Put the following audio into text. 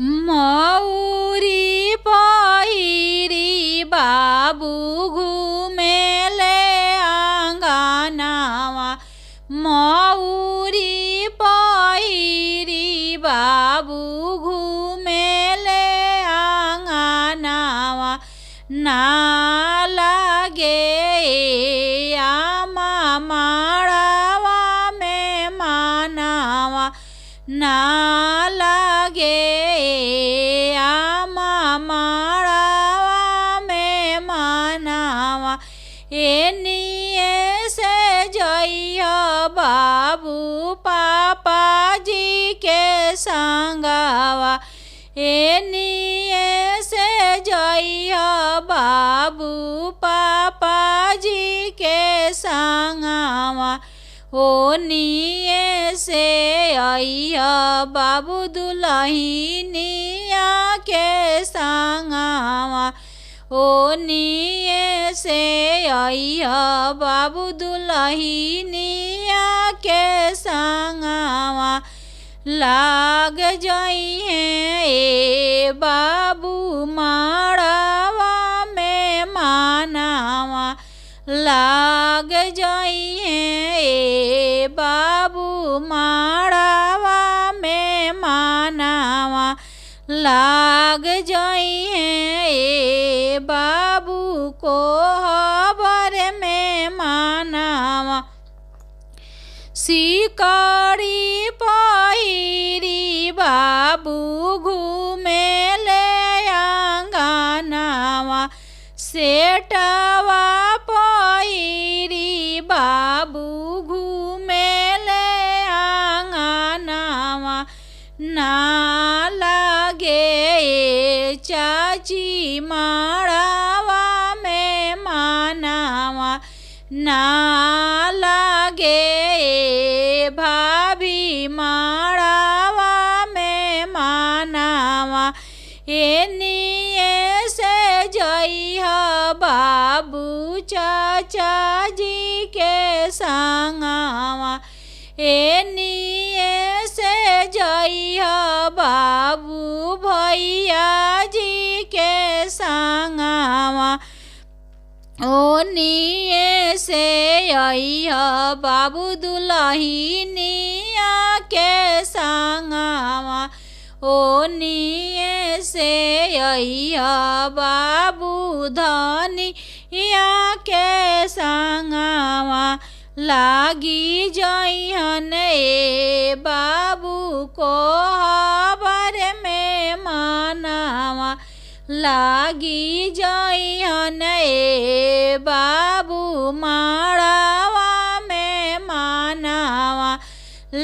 मौरी पहिरी बाबू घुमेले आँगनवा। मौरी पहिरी बाबू घुमेले आँगनवा। ना लागे आमा माड़वा में मानवा। ना लागे आमा माड़वा में मानवा। एनिए से जइया बाबू पापा जी के संगवा। एनिए से जइया बाबू पापा जी के संगवा। ओनिए से अइया बाबू दुल्हनिया के संगवा। ओनिए से अइया बाबू दुल्हनिया के संगवा। लाग जइहे ए बाबू माड़वा में मानवा। लाग जइहे ए बाबू माड़वा में मानवा। लाग जइहे ए बाबू कोहबर में मानवा। सिकड़ी पहिरी बाबू घुमेले आँगनवा। सेटवा पहिरी बाबू घुमेले आँगनवा। ना लागे चाची माड़वा में मानवा। ना लागे भाभी माड़वा में मानवा। एनिए से जइहा बाबू चाचा जी के संगवा। एनिए से जइहा बाबू भैया जी के संगवा। ओनिए से अइहा बाबू दुल्हनिया के संगवा। ओनिए से अइहा बाबू धनिया के संगवा। लागी जइहन ए बाबू कोहबर में मानवा। लागी जइहन ए बाबू माड़